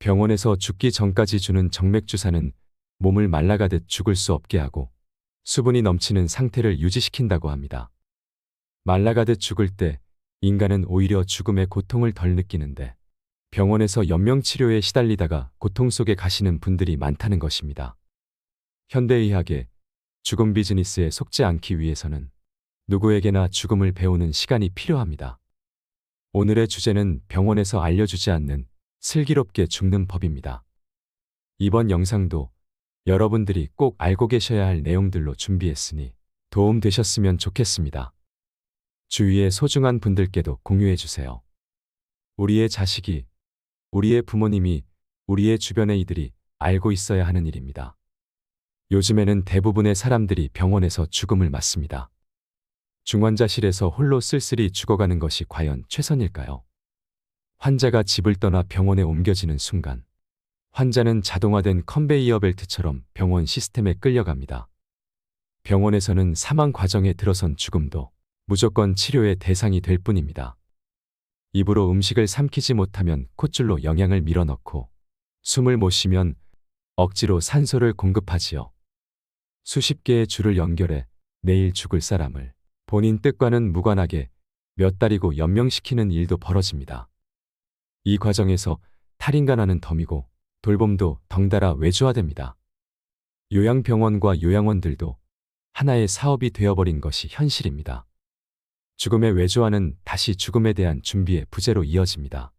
병원에서 죽기 전까지 주는 정맥주사는 몸을 말라가듯 죽을 수 없게 하고 수분이 넘치는 상태를 유지시킨다고 합니다. 말라가듯 죽을 때 인간은 오히려 죽음의 고통을 덜 느끼는데 병원에서 연명치료에 시달리다가 고통 속에 가시는 분들이 많다는 것입니다. 현대의학의 죽음 비즈니스에 속지 않기 위해서는 누구에게나 죽음을 배우는 시간이 필요합니다. 오늘의 주제는 병원에서 알려주지 않는 슬기롭게 죽는 법입니다. 이번 영상도 여러분들이 꼭 알고 계셔야 할 내용들로 준비했으니 도움 되셨으면 좋겠습니다. 주위의 소중한 분들께도 공유해 주세요. 우리의 자식이, 우리의 부모님이, 우리의 주변의 이들이 알고 있어야 하는 일입니다. 요즘에는 대부분의 사람들이 병원에서 죽음을 맞습니다. 중환자실에서 홀로 쓸쓸히 죽어가는 것이 과연 최선일까요? 환자가 집을 떠나 병원에 옮겨지는 순간 환자는 자동화된 컨베이어 벨트처럼 병원 시스템에 끌려갑니다. 병원에서는 사망 과정에 들어선 죽음도 무조건 치료의 대상이 될 뿐입니다. 입으로 음식을 삼키지 못하면 콧줄로 영양을 밀어넣고 숨을 못 쉬면 억지로 산소를 공급하지요. 수십 개의 줄을 연결해 내일 죽을 사람을 본인 뜻과는 무관하게 몇 달이고 연명시키는 일도 벌어집니다. 이 과정에서 탈인간화는 덤이고 돌봄도 덩달아 외주화됩니다. 요양병원과 요양원들도 하나의 사업이 되어버린 것이 현실입니다. 죽음의 외주화는 다시 죽음에 대한 준비의 부재로 이어집니다.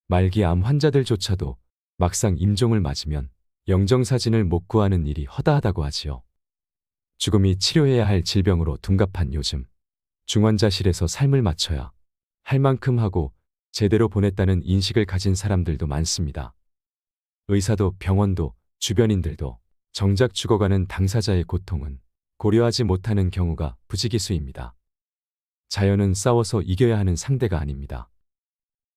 말기 암 환자들조차도 막상 임종을 맞으면 영정사진을 못 구하는 일이 허다하다고 하지요. 죽음이 치료해야 할 질병으로 둔갑한 요즘, 중환자실에서 삶을 마쳐야 할 만큼 하고 제대로 보냈다는 인식을 가진 사람들도 많습니다. 의사도 병원도 주변인들도 정작 죽어가는 당사자의 고통은 고려하지 못하는 경우가 부지기수입니다. 자연은 싸워서 이겨야 하는 상대가 아닙니다.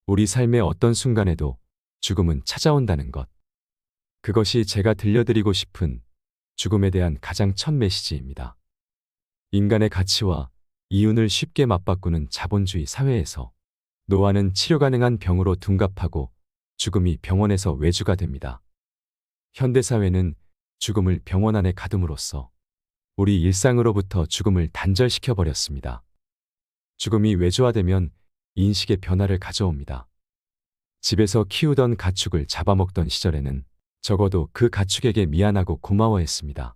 우리 삶의 어떤 순간에도 죽음은 찾아온다는 것. 그것이 제가 들려드리고 싶은 죽음에 대한 가장 첫 메시지입니다. 인간의 가치와 이윤을 쉽게 맞바꾸는 자본주의 사회에서 노화는 치료 가능한 병으로 둔갑하고 죽음이 병원에서 외주가 됩니다. 현대사회는 죽음을 병원 안에 가둠으로써 우리 일상으로부터 죽음을 단절시켜 버렸습니다. 죽음이 외주화되면 인식의 변화를 가져옵니다. 집에서 키우던 가축을 잡아먹던 시절에는 적어도 그 가축에게 미안하고 고마워했습니다.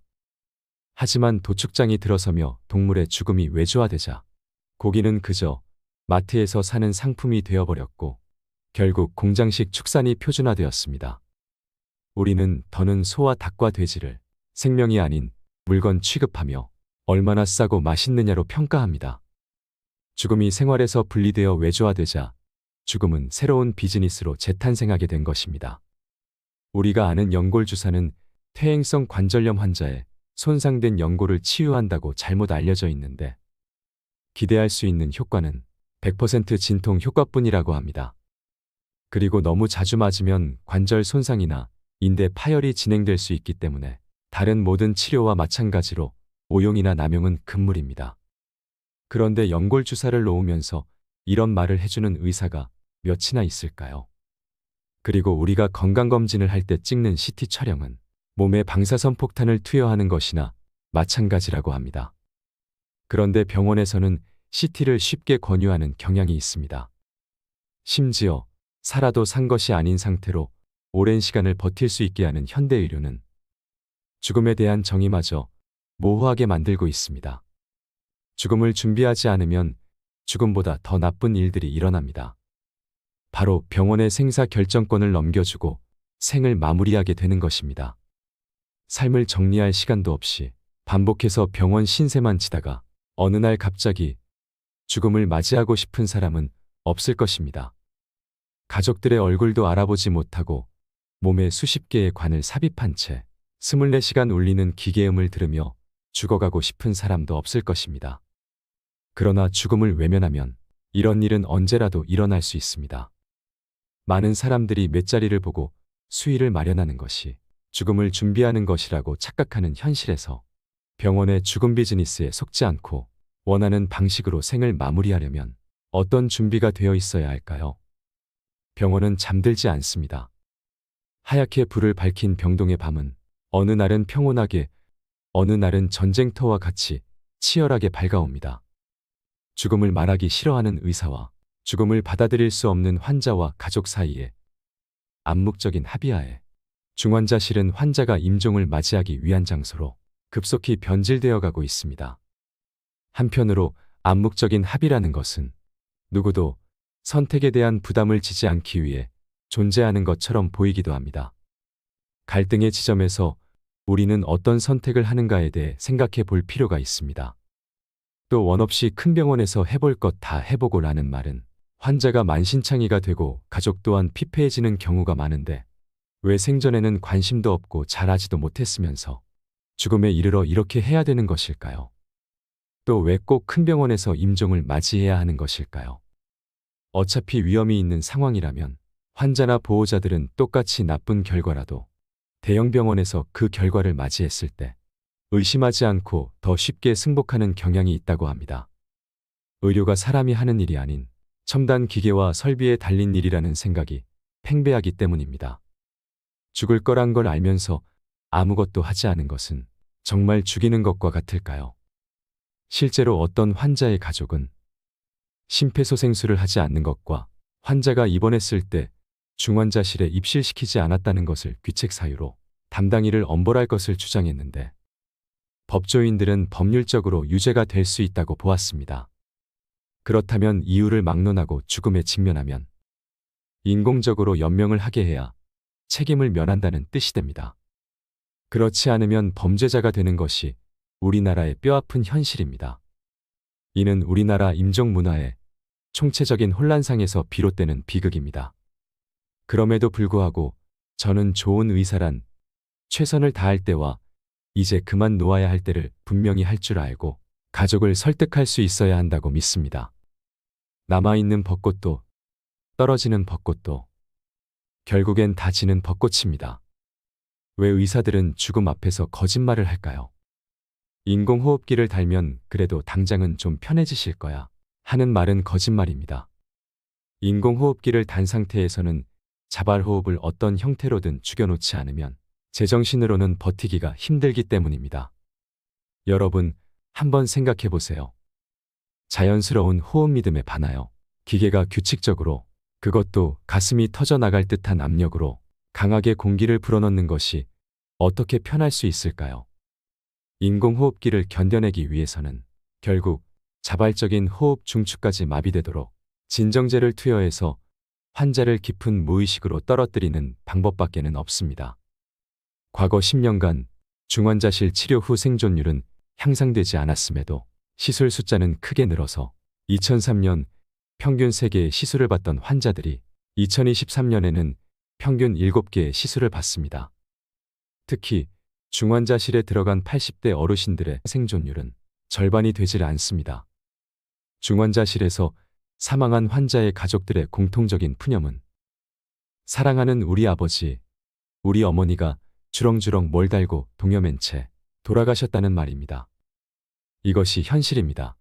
하지만 도축장이 들어서며 동물의 죽음이 외주화되자 고기는 그저 마트에서 사는 상품이 되어버렸고 결국 공장식 축산이 표준화되었습니다. 우리는 더는 소와 닭과 돼지를 생명이 아닌 물건 취급하며 얼마나 싸고 맛있느냐로 평가합니다. 죽음이 생활에서 분리되어 외주화되자 죽음은 새로운 비즈니스로 재탄생하게 된 것입니다. 우리가 아는 연골주사는 퇴행성 관절염 환자의 손상된 연골을 치유한다고 잘못 알려져 있는데 기대할 수 있는 효과는 100% 진통 효과뿐이라고 합니다. 그리고 너무 자주 맞으면 관절 손상이나 인대 파열이 진행될 수 있기 때문에 다른 모든 치료와 마찬가지로 오용이나 남용은 금물입니다. 그런데 연골주사를 놓으면서 이런 말을 해주는 의사가 몇이나 있을까요? 그리고 우리가 건강검진을 할 때 찍는 CT 촬영은 몸에 방사선 폭탄을 투여하는 것이나 마찬가지라고 합니다. 그런데 병원에서는 CT를 쉽게 권유하는 경향이 있습니다. 심지어 살아도 산 것이 아닌 상태로 오랜 시간을 버틸 수 있게 하는 현대의료는 죽음에 대한 정의마저 모호하게 만들고 있습니다. 죽음을 준비하지 않으면 죽음보다 더 나쁜 일들이 일어납니다. 바로 병원의 생사 결정권을 넘겨주고 생을 마무리하게 되는 것입니다. 삶을 정리할 시간도 없이 반복해서 병원 신세만 지다가 어느 날 갑자기 죽음을 맞이하고 싶은 사람은 없을 것입니다. 가족들의 얼굴도 알아보지 못하고 몸에 수십 개의 관을 삽입한 채 24시간 울리는 기계음을 들으며 죽어가고 싶은 사람도 없을 것입니다. 그러나 죽음을 외면하면 이런 일은 언제라도 일어날 수 있습니다. 많은 사람들이 맷자리를 보고 수의를 마련하는 것이 죽음을 준비하는 것이라고 착각하는 현실에서 병원의 죽음 비즈니스에 속지 않고 원하는 방식으로 생을 마무리하려면 어떤 준비가 되어 있어야 할까요? 병원은 잠들지 않습니다. 하얗게 불을 밝힌 병동의 밤은 어느 날은 평온하게, 어느 날은 전쟁터와 같이 치열하게 밝아옵니다. 죽음을 말하기 싫어하는 의사와 죽음을 받아들일 수 없는 환자와 가족 사이에 암묵적인 합의하에 중환자실은 환자가 임종을 맞이하기 위한 장소로 급속히 변질되어 가고 있습니다. 한편으로 암묵적인 합의라는 것은 누구도 선택에 대한 부담을 지지 않기 위해 존재하는 것처럼 보이기도 합니다. 갈등의 지점에서 우리는 어떤 선택을 하는가에 대해 생각해 볼 필요가 있습니다. 또 원 없이 큰 병원에서 해볼 것 다 해보고 라는 말은 환자가 만신창이가 되고 가족 또한 피폐해지는 경우가 많은데 왜 생전에는 관심도 없고 잘하지도 못했으면서 죽음에 이르러 이렇게 해야 되는 것일까요? 또 왜 꼭 큰 병원에서 임종을 맞이해야 하는 것일까요? 어차피 위험이 있는 상황이라면 환자나 보호자들은 똑같이 나쁜 결과라도 대형 병원에서 그 결과를 맞이했을 때 의심하지 않고 더 쉽게 승복하는 경향이 있다고 합니다. 의료가 사람이 하는 일이 아닌 첨단 기계와 설비에 달린 일이라는 생각이 팽배하기 때문입니다. 죽을 거란 걸 알면서 아무것도 하지 않은 것은 정말 죽이는 것과 같을까요? 실제로 어떤 환자의 가족은 심폐소생술을 하지 않는 것과 환자가 입원했을 때 중환자실에 입실시키지 않았다는 것을 귀책 사유로 담당일을 엄벌할 것을 주장했는데 법조인들은 법률적으로 유죄가 될 수 있다고 보았습니다. 그렇다면 이유를 막론하고 죽음에 직면하면 인공적으로 연명을 하게 해야 책임을 면한다는 뜻이 됩니다. 그렇지 않으면 범죄자가 되는 것이 우리나라의 뼈아픈 현실입니다. 이는 우리나라 임종 문화의 총체적인 혼란상에서 비롯되는 비극입니다. 그럼에도 불구하고 저는 좋은 의사란 최선을 다할 때와 이제 그만 놓아야 할 때를 분명히 할 줄 알고 가족을 설득할 수 있어야 한다고 믿습니다. 남아있는 벚꽃도 떨어지는 벚꽃도 결국엔 다 지는 벚꽃입니다. 왜 의사들은 죽음 앞에서 거짓말을 할까요? 인공호흡기를 달면 그래도 당장은 좀 편해지실 거야 하는 말은 거짓말입니다. 인공호흡기를 단 상태에서는 자발호흡을 어떤 형태로든 죽여놓지 않으면 제정신으로는 버티기가 힘들기 때문입니다. 여러분, 한번 생각해 보세요. 자연스러운 호흡 리듬에 반하여 기계가 규칙적으로, 그것도 가슴이 터져나갈 듯한 압력으로 강하게 공기를 불어넣는 것이 어떻게 편할 수 있을까요? 인공호흡기를 견뎌내기 위해서는 결국 자발적인 호흡 중추까지 마비되도록 진정제를 투여해서 환자를 깊은 무의식으로 떨어뜨리는 방법밖에는 없습니다. 과거 10년간 중환자실 치료 후 생존율은 향상되지 않았음에도 시술 숫자는 크게 늘어서 2003년 평균 3개의 시술을 받던 환자들이 2023년에는 평균 7개의 시술을 받습니다. 특히 중환자실에 들어간 80대 어르신들의 생존율은 절반이 되질 않습니다. 중환자실에서 사망한 환자의 가족들의 공통적인 푸념은 사랑하는 우리 아버지, 우리 어머니가 주렁주렁 뭘 달고 동여맨 채 돌아가셨다는 말입니다. 이것이 현실입니다.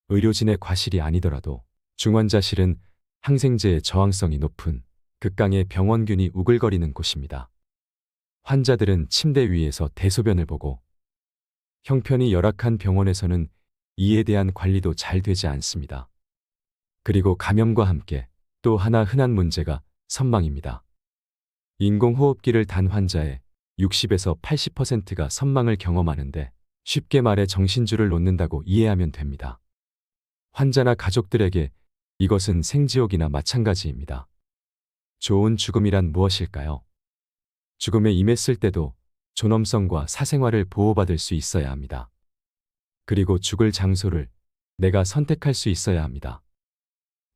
의료진의 과실이 아니더라도 중환자실은 항생제의 저항성이 높은 극강의 병원균이 우글거리는 곳입니다. 환자들은 침대 위에서 대소변을 보고 형편이 열악한 병원에서는 이에 대한 관리도 잘 되지 않습니다. 그리고 감염과 함께 또 하나 흔한 문제가 선망입니다. 인공호흡기를 단 환자의 60에서 80%가 선망을 경험하는데 쉽게 말해 정신줄을 놓는다고 이해하면 됩니다. 환자나 가족들에게 이것은 생지옥이나 마찬가지입니다. 좋은 죽음이란 무엇일까요? 죽음에 임했을 때도 존엄성과 사생활을 보호받을 수 있어야 합니다. 그리고 죽을 장소를 내가 선택할 수 있어야 합니다.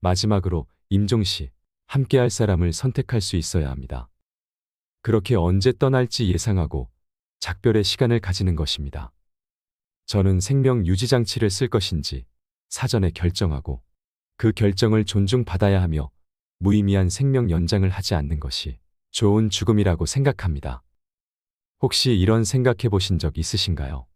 마지막으로 임종 시 함께할 사람을 선택할 수 있어야 합니다. 그렇게 언제 떠날지 예상하고 작별의 시간을 가지는 것입니다. 저는 생명 유지 장치를 쓸 것인지 사전에 결정하고 그 결정을 존중받아야 하며 무의미한 생명 연장을 하지 않는 것이 좋은 죽음이라고 생각합니다. 혹시 이런 생각해 보신 적 있으신가요?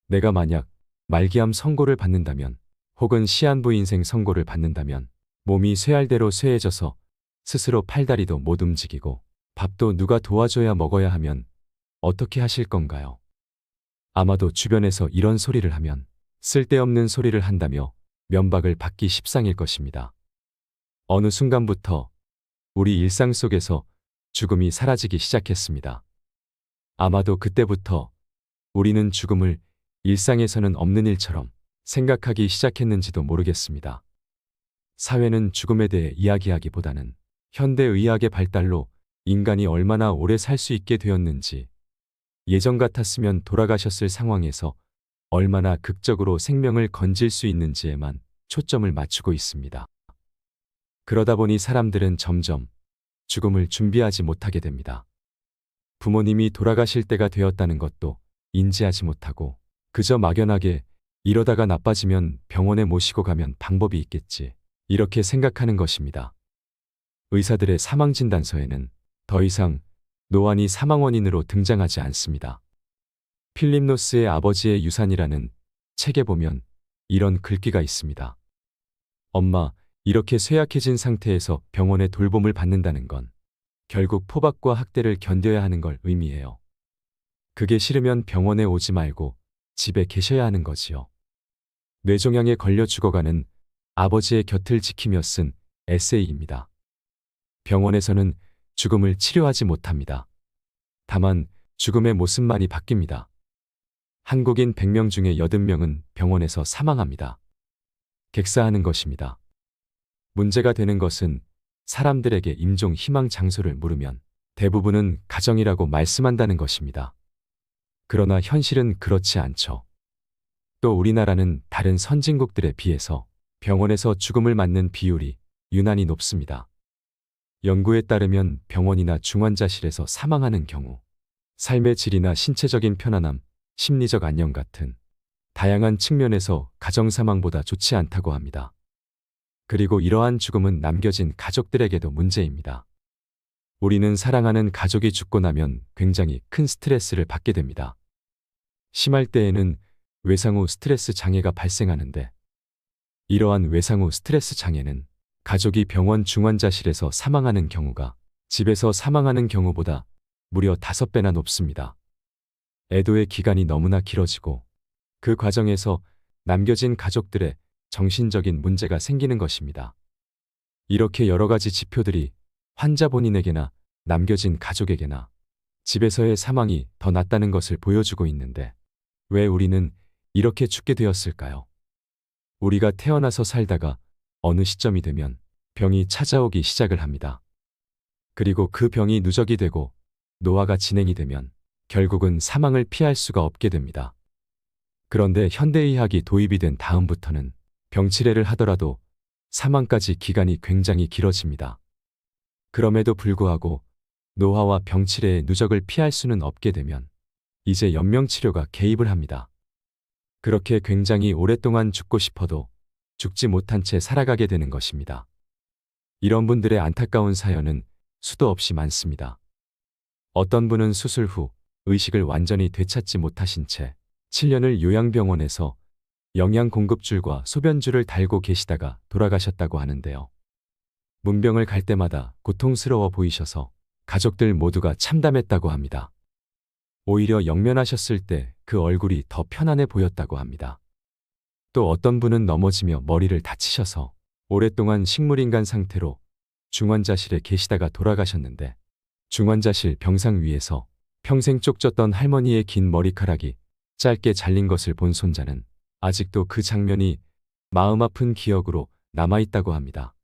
내가 만약 말기암 선고를 받는다면 혹은 시한부 인생 선고를 받는다면 몸이 쇠할대로 쇠해져서 스스로 팔다리도 못 움직이고 밥도 누가 도와줘야 먹어야 하면 어떻게 하실 건가요? 아마도 주변에서 이런 소리를 하면 쓸데없는 소리를 한다며 면박을 받기 십상일 것입니다. 어느 순간부터 우리 일상 속에서 죽음이 사라지기 시작했습니다. 아마도 그때부터 우리는 죽음을 일상에서는 없는 일처럼 생각하기 시작했는지도 모르겠습니다. 사회는 죽음에 대해 이야기하기보다는 현대의학의 발달로 인간이 얼마나 오래 살 수 있게 되었는지, 예전 같았으면 돌아가셨을 상황에서 얼마나 극적으로 생명을 건질 수 있는지에만 초점을 맞추고 있습니다. 그러다 보니 사람들은 점점 죽음을 준비하지 못하게 됩니다. 부모님이 돌아가실 때가 되었다는 것도 인지하지 못하고 그저 막연하게 이러다가 나빠지면 병원에 모시고 가면 방법이 있겠지, 이렇게 생각하는 것입니다. 의사들의 사망진단서에는 더 이상 노안이 사망 원인으로 등장하지 않습니다. 필립 노스의 아버지의 유산이라는 책에 보면 이런 글귀가 있습니다. 엄마, 이렇게 쇠약해진 상태에서 병원의 돌봄을 받는다는 건 결국 포박과 학대를 견뎌야 하는 걸 의미해요. 그게 싫으면 병원에 오지 말고 집에 계셔야 하는 거지요. 뇌종양에 걸려 죽어가는 아버지의 곁을 지키며 쓴 에세이입니다. 병원에서는 죽음을 치료하지 못합니다. 다만 죽음의 모습만이 바뀝니다. 한국인 100명 중에 80명은 병원에서 사망합니다. 객사하는 것입니다. 문제가 되는 것은 사람들에게 임종 희망 장소를 물으면 대부분은 가정이라고 말씀한다는 것입니다. 그러나 현실은 그렇지 않죠. 또 우리나라는 다른 선진국들에 비해서 병원에서 죽음을 맞는 비율이 유난히 높습니다. 연구에 따르면 병원이나 중환자실에서 사망하는 경우 삶의 질이나 신체적인 편안함, 심리적 안녕 같은 다양한 측면에서 가정사망보다 좋지 않다고 합니다. 그리고 이러한 죽음은 남겨진 가족들에게도 문제입니다. 우리는 사랑하는 가족이 죽고 나면 굉장히 큰 스트레스를 받게 됩니다. 심할 때에는 외상후 스트레스 장애가 발생하는데, 이러한 외상후 스트레스 장애는 가족이 병원 중환자실에서 사망하는 경우가 집에서 사망하는 경우보다 무려 5배나 높습니다. 애도의 기간이 너무나 길어지고 그 과정에서 남겨진 가족들의 정신적인 문제가 생기는 것입니다. 이렇게 여러 가지 지표들이 환자 본인에게나 남겨진 가족에게나 집에서의 사망이 더 낫다는 것을 보여주고 있는데, 왜 우리는 이렇게 죽게 되었을까요? 우리가 태어나서 살다가 어느 시점이 되면 병이 찾아오기 시작을 합니다. 그리고 그 병이 누적이 되고 노화가 진행이 되면 결국은 사망을 피할 수가 없게 됩니다. 그런데 현대의학이 도입이 된 다음부터는 병치레를 하더라도 사망까지 기간이 굉장히 길어집니다. 그럼에도 불구하고 노화와 병치레의 누적을 피할 수는 없게 되면 이제 연명치료가 개입을 합니다. 그렇게 굉장히 오랫동안 죽고 싶어도 죽지 못한 채 살아가게 되는 것입니다. 이런 분들의 안타까운 사연은 수도 없이 많습니다. 어떤 분은 수술 후 의식을 완전히 되찾지 못하신 채 7년을 요양병원에서 영양공급줄과 소변줄을 달고 계시다가 돌아가셨다고 하는데요. 문병을 갈 때마다 고통스러워 보이셔서 가족들 모두가 참담했다고 합니다. 오히려 영면하셨을 때 그 얼굴이 더 편안해 보였다고 합니다. 또 어떤 분은 넘어지며 머리를 다치셔서 오랫동안 식물인간 상태로 중환자실에 계시다가 돌아가셨는데, 중환자실 병상 위에서 평생 쪽졌던 할머니의 긴 머리카락이 짧게 잘린 것을 본 손자는 아직도 그 장면이 마음 아픈 기억으로 남아있다고 합니다.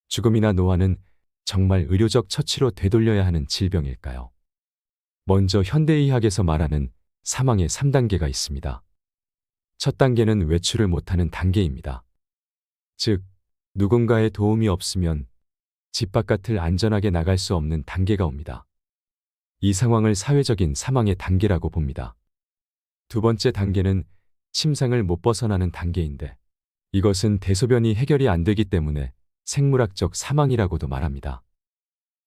죽음이나 노화는 정말 의료적 처치로 되돌려야 하는 질병일까요? 먼저 현대의학에서 말하는 사망의 3단계가 있습니다. 첫 단계는 외출을 못하는 단계입니다. 즉, 누군가의 도움이 없으면 집 바깥을 안전하게 나갈 수 없는 단계가 옵니다. 이 상황을 사회적인 사망의 단계라고 봅니다. 두 번째 단계는 침상을 못 벗어나는 단계인데, 이것은 대소변이 해결이 안 되기 때문에 생물학적 사망이라고도 말합니다.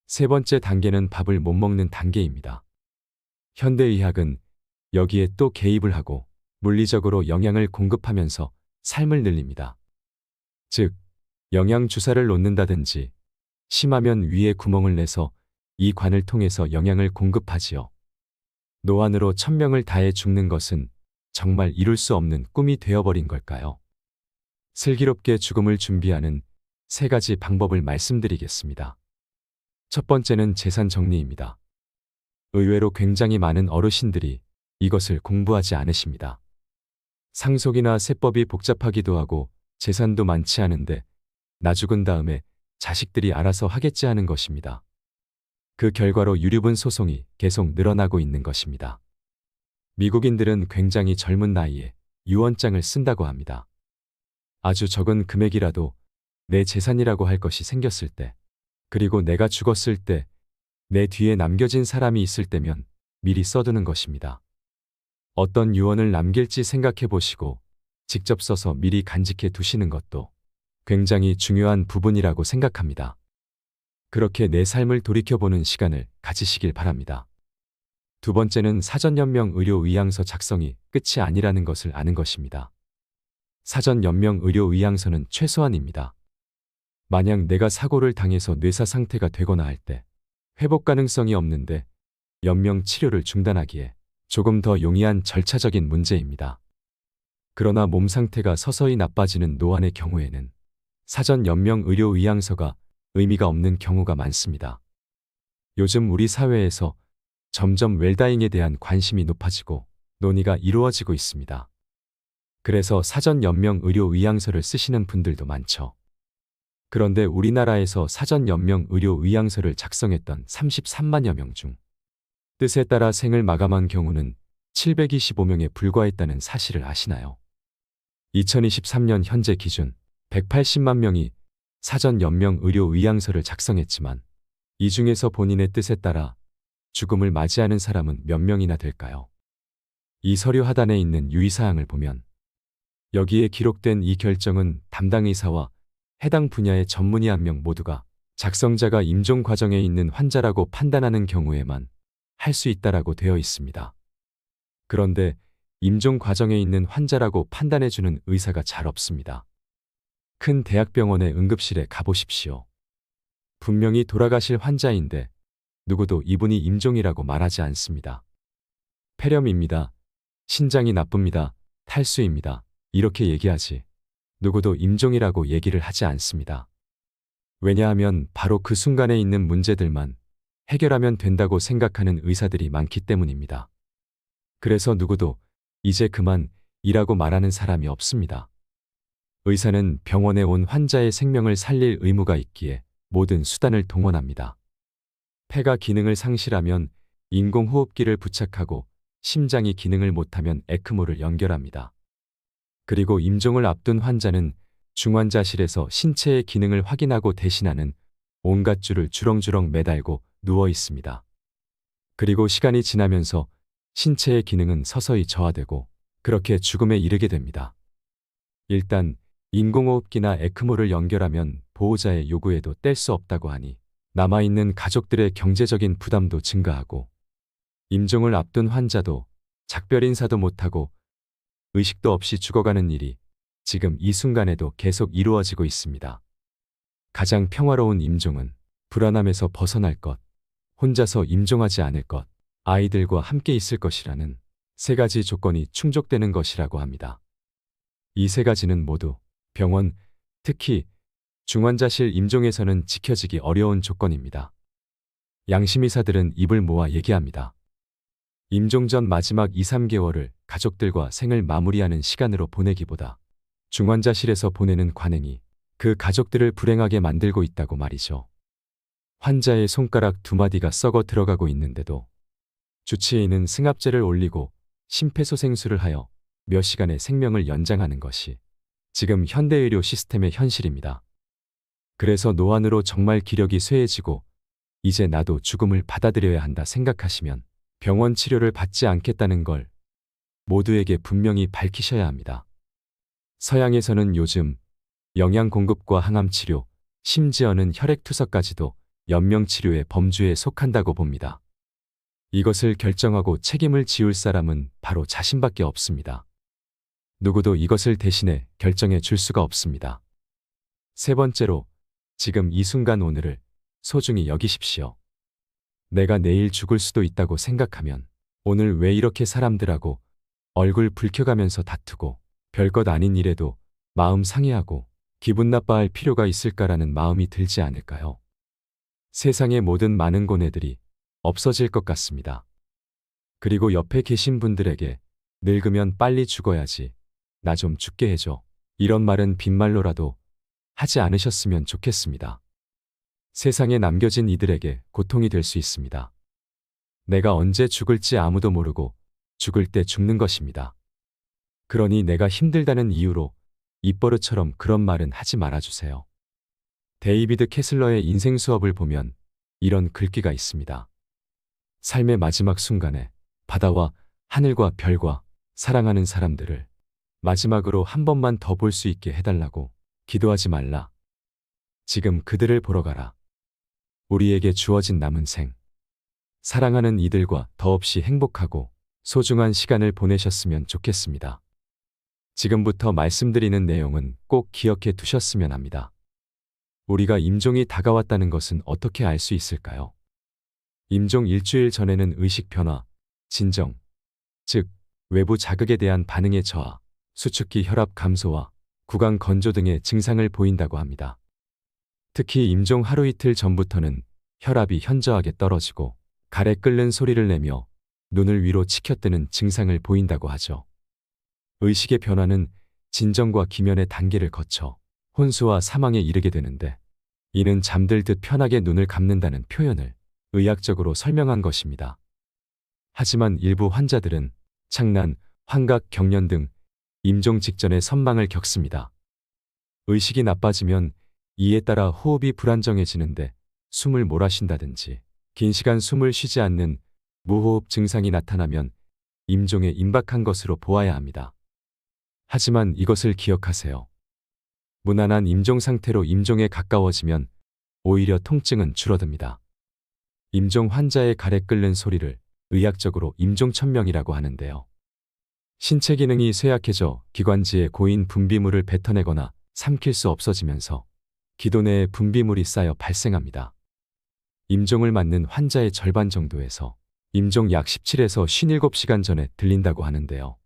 세 번째 단계는 밥을 못 먹는 단계입니다. 현대의학은 여기에 또 개입을 하고 물리적으로 영양을 공급하면서 삶을 늘립니다. 즉, 영양 주사를 놓는다든지 심하면 위에 구멍을 내서 이 관을 통해서 영양을 공급하지요. 노안으로 천명을 다해 죽는 것은 정말 이룰 수 없는 꿈이 되어버린 걸까요? 슬기롭게 죽음을 준비하는 3가지 방법을 말씀드리겠습니다. 첫 번째는 재산 정리입니다. 의외로 굉장히 많은 어르신들이 이것을 공부하지 않으십니다. 상속이나 세법이 복잡하기도 하고 재산도 많지 않은데 나 죽은 다음에 자식들이 알아서 하겠지 하는 것입니다. 그 결과로 유류분 소송이 계속 늘어나고 있는 것입니다. 미국인들은 굉장히 젊은 나이에 유언장을 쓴다고 합니다. 아주 적은 금액이라도 내 재산이라고 할 것이 생겼을 때, 그리고 내가 죽었을 때, 내 뒤에 남겨진 사람이 있을 때면 미리 써두는 것입니다. 어떤 유언을 남길지 생각해 보시고 직접 써서 미리 간직해 두시는 것도 굉장히 중요한 부분이라고 생각합니다. 그렇게 내 삶을 돌이켜보는 시간을 가지시길 바랍니다. 두 번째는 사전연명 의료의향서 작성이 끝이 아니라는 것을 아는 것입니다. 사전연명 의료의향서는 최소한입니다. 만약 내가 사고를 당해서 뇌사 상태가 되거나 할 때 회복 가능성이 없는데 연명 치료를 중단하기에 조금 더 용이한 절차적인 문제입니다. 그러나 몸 상태가 서서히 나빠지는 노안의 경우에는 사전연명 의료의향서가 의미가 없는 경우가 많습니다. 요즘 우리 사회에서 점점 웰다잉에 대한 관심이 높아지고 논의가 이루어지고 있습니다. 그래서 사전연명 의료의향서를 쓰시는 분들도 많죠. 그런데 우리나라에서 사전연명 의료의향서를 작성했던 33만여 명 중 뜻에 따라 생을 마감한 경우는 725명에 불과했다는 사실을 아시나요? 2023년 현재 기준 180만 명이 사전연명 의료의향서를 작성했지만 이 중에서 본인의 뜻에 따라 죽음을 맞이하는 사람은 몇 명이나 될까요? 이 서류 하단에 있는 유의사항을 보면 여기에 기록된 이 결정은 담당 의사와 해당 분야의 전문의 1명 모두가 작성자가 임종 과정에 있는 환자라고 판단하는 경우에만 할 수 있다라고 되어 있습니다. 그런데 임종 과정에 있는 환자라고 판단해주는 의사가 잘 없습니다. 큰 대학병원의 응급실에 가보십시오. 분명히 돌아가실 환자인데 누구도 이분이 임종이라고 말하지 않습니다. 폐렴입니다. 신장이 나쁩니다. 탈수입니다. 이렇게 얘기하지 누구도 임종이라고 얘기를 하지 않습니다. 왜냐하면 바로 그 순간에 있는 문제들만 해결하면 된다고 생각하는 의사들이 많기 때문입니다. 그래서 누구도 이제 그만 이라고 말하는 사람이 없습니다. 의사는 병원에 온 환자의 생명을 살릴 의무가 있기에 모든 수단을 동원합니다. 폐가 기능을 상실하면 인공호흡기를 부착하고 심장이 기능을 못하면 에크모를 연결합니다. 그리고 임종을 앞둔 환자는 중환자실에서 신체의 기능을 확인하고 대신하는 온갖 줄을 주렁주렁 매달고 누워 있습니다. 그리고 시간이 지나면서 신체의 기능은 서서히 저하되고 그렇게 죽음에 이르게 됩니다. 일단 인공호흡기나 에크모를 연결하면 보호자의 요구에도 뗄 수 없다고 하니 남아있는 가족들의 경제적인 부담도 증가하고 임종을 앞둔 환자도 작별 인사도 못하고 의식도 없이 죽어가는 일이 지금 이 순간에도 계속 이루어지고 있습니다. 가장 평화로운 임종은 불안함에서 벗어날 것, 혼자서 임종하지 않을 것, 아이들과 함께 있을 것이라는 3가지 조건이 충족되는 것이라고 합니다. 이 3가지는 모두 병원, 특히 중환자실 임종에서는 지켜지기 어려운 조건입니다. 양심의사들은 입을 모아 얘기합니다. 임종 전 마지막 2, 3개월을 가족들과 생을 마무리하는 시간으로 보내기보다 중환자실에서 보내는 관행이 그 가족들을 불행하게 만들고 있다고 말이죠. 환자의 손가락 2마디가 썩어 들어가고 있는데도 주치의는 승합제를 올리고 심폐소생술을 하여 몇 시간의 생명을 연장하는 것이 지금 현대의료 시스템의 현실입니다. 그래서 노안으로 정말 기력이 쇠해지고 이제 나도 죽음을 받아들여야 한다 생각하시면 병원 치료를 받지 않겠다는 걸 모두에게 분명히 밝히셔야 합니다. 서양에서는 요즘 영양 공급과 항암 치료, 심지어는 혈액 투석까지도 연명 치료의 범주에 속한다고 봅니다. 이것을 결정하고 책임을 지울 사람은 바로 자신밖에 없습니다. 누구도 이것을 대신해 결정해 줄 수가 없습니다. 3번째로 지금 이 순간 오늘을 소중히 여기십시오. 내가 내일 죽을 수도 있다고 생각하면 오늘 왜 이렇게 사람들하고 얼굴 붉혀가면서 다투고 별것 아닌 일에도 마음 상해하고 기분 나빠할 필요가 있을까라는 마음이 들지 않을까요? 세상의 모든 많은 고뇌들이 없어질 것 같습니다. 그리고 옆에 계신 분들에게 늙으면 빨리 죽어야지. 나 좀 죽게 해줘. 이런 말은 빈말로라도 하지 않으셨으면 좋겠습니다. 세상에 남겨진 이들에게 고통이 될 수 있습니다. 내가 언제 죽을지 아무도 모르고 죽을 때 죽는 것입니다. 그러니 내가 힘들다는 이유로 입버릇처럼 그런 말은 하지 말아주세요. 데이비드 캐슬러의 인생 수업을 보면 이런 글귀가 있습니다. 삶의 마지막 순간에 바다와 하늘과 별과 사랑하는 사람들을 마지막으로 한 번만 더 볼 수 있게 해달라고 기도하지 말라. 지금 그들을 보러 가라. 우리에게 주어진 남은 생. 사랑하는 이들과 더없이 행복하고 소중한 시간을 보내셨으면 좋겠습니다. 지금부터 말씀드리는 내용은 꼭 기억해 두셨으면 합니다. 우리가 임종이 다가왔다는 것은 어떻게 알 수 있을까요? 임종 일주일 전에는 의식 변화, 진정, 즉 외부 자극에 대한 반응의 저하, 수축기 혈압 감소와 구강 건조 등의 증상을 보인다고 합니다. 특히 임종 하루 이틀 전부터는 혈압이 현저하게 떨어지고 가래 끓는 소리를 내며 눈을 위로 치켜뜨는 증상을 보인다고 하죠. 의식의 변화는 진정과 기면의 단계를 거쳐 혼수와 사망에 이르게 되는데, 이는 잠들듯 편하게 눈을 감는다는 표현을 의학적으로 설명한 것입니다. 하지만 일부 환자들은 창난, 환각, 경련 등 임종 직전의 선망을 겪습니다. 의식이 나빠지면 이에 따라 호흡이 불안정해지는데 숨을 몰아쉰다든지 긴 시간 숨을 쉬지 않는 무호흡 증상이 나타나면 임종에 임박한 것으로 보아야 합니다. 하지만 이것을 기억하세요. 무난한 임종 상태로 임종에 가까워지면 오히려 통증은 줄어듭니다. 임종 환자의 가래 끓는 소리를 의학적으로 임종천명이라고 하는데요. 신체 기능이 쇠약해져 기관지에 고인 분비물을 뱉어내거나 삼킬 수 없어지면서 기도 내에 분비물이 쌓여 발생합니다. 임종을 맞는 환자의 절반 정도에서 임종 약 17에서 57시간 전에 들린다고 하는데요.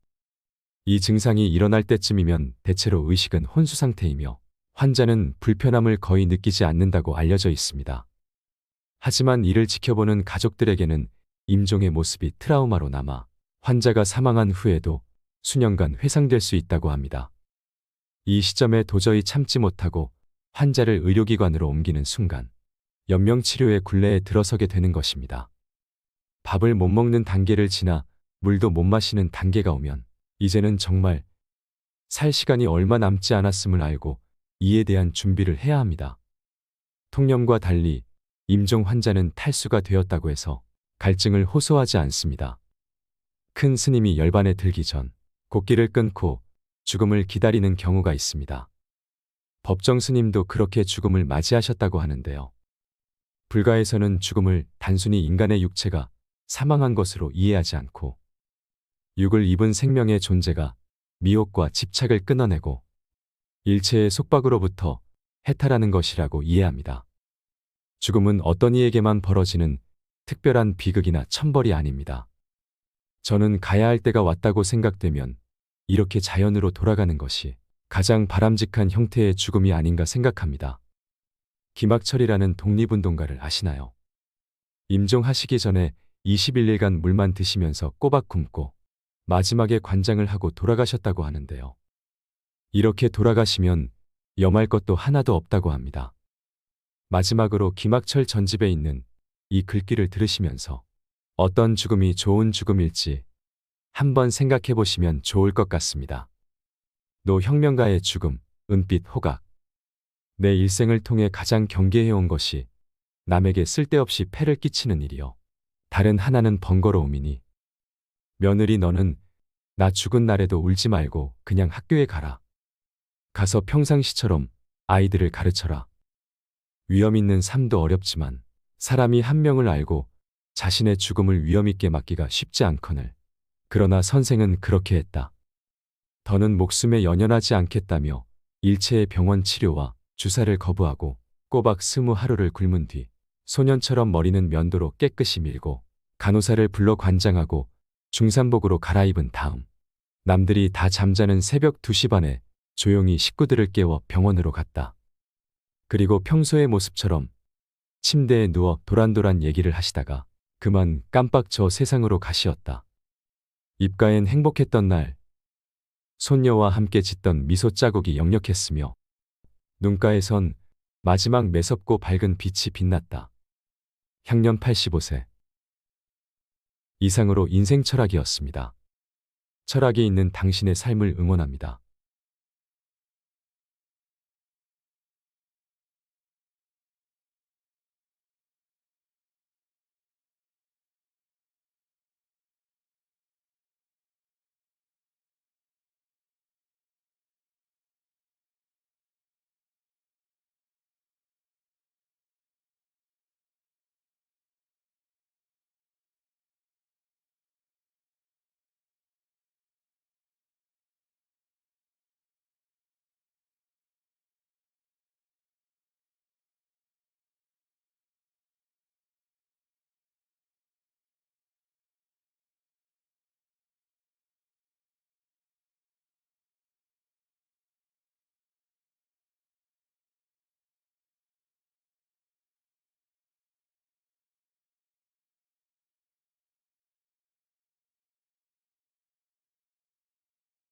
이 증상이 일어날 때쯤이면 대체로 의식은 혼수 상태이며 환자는 불편함을 거의 느끼지 않는다고 알려져 있습니다. 하지만 이를 지켜보는 가족들에게는 임종의 모습이 트라우마로 남아 환자가 사망한 후에도 수년간 회상될 수 있다고 합니다. 이 시점에 도저히 참지 못하고 환자를 의료기관으로 옮기는 순간 연명치료의 굴레에 들어서게 되는 것입니다. 밥을 못 먹는 단계를 지나 물도 못 마시는 단계가 오면 이제는 정말 살 시간이 얼마 남지 않았음을 알고 이에 대한 준비를 해야 합니다. 통념과 달리 임종 환자는 탈수가 되었다고 해서 갈증을 호소하지 않습니다. 큰 스님이 열반에 들기 전 곡기를 끊고 죽음을 기다리는 경우가 있습니다. 법정 스님도 그렇게 죽음을 맞이하셨다고 하는데요. 불가에서는 죽음을 단순히 인간의 육체가 사망한 것으로 이해하지 않고 육을 입은 생명의 존재가 미혹과 집착을 끊어내고 일체의 속박으로부터 해탈하는 것이라고 이해합니다. 죽음은 어떤 이에게만 벌어지는 특별한 비극이나 천벌이 아닙니다. 저는 가야 할 때가 왔다고 생각되면 이렇게 자연으로 돌아가는 것이 가장 바람직한 형태의 죽음이 아닌가 생각합니다. 김학철이라는 독립운동가를 아시나요? 임종하시기 전에 21일간 물만 드시면서 꼬박 굶고 마지막에 관장을 하고 돌아가셨다고 하는데요. 이렇게 돌아가시면 염할 것도 하나도 없다고 합니다. 마지막으로 김학철 전집에 있는 이 글귀를 들으시면서 어떤 죽음이 좋은 죽음일지 한번 생각해 보시면 좋을 것 같습니다. 노혁명가의 죽음, 은빛 호각. 내 일생을 통해 가장 경계해온 것이 남에게 쓸데없이 폐를 끼치는 일이요. 다른 하나는 번거로움이니. 며느리 너는 나 죽은 날에도 울지 말고 그냥 학교에 가라. 가서 평상시처럼 아이들을 가르쳐라. 위험 있는 삶도 어렵지만 사람이 한 명을 알고 자신의 죽음을 위험 있게 맡기가 쉽지 않거늘. 그러나 선생은 그렇게 했다. 더는 목숨에 연연하지 않겠다며 일체의 병원 치료와 주사를 거부하고 꼬박 20 하루를 굶은 뒤 소년처럼 머리는 면도로 깨끗이 밀고 간호사를 불러 관장하고 중산복으로 갈아입은 다음 남들이 다 잠자는 새벽 2시 반에 조용히 식구들을 깨워 병원으로 갔다. 그리고 평소의 모습처럼 침대에 누워 도란도란 얘기를 하시다가 그만 깜빡 저 세상으로 가시었다. 입가엔 행복했던 날, 손녀와 함께 짓던 미소 자국이 역력했으며 눈가에선 마지막 매섭고 밝은 빛이 빛났다. 향년 85세. 이상으로 인생 철학이었습니다. 철학이 있는 당신의 삶을 응원합니다.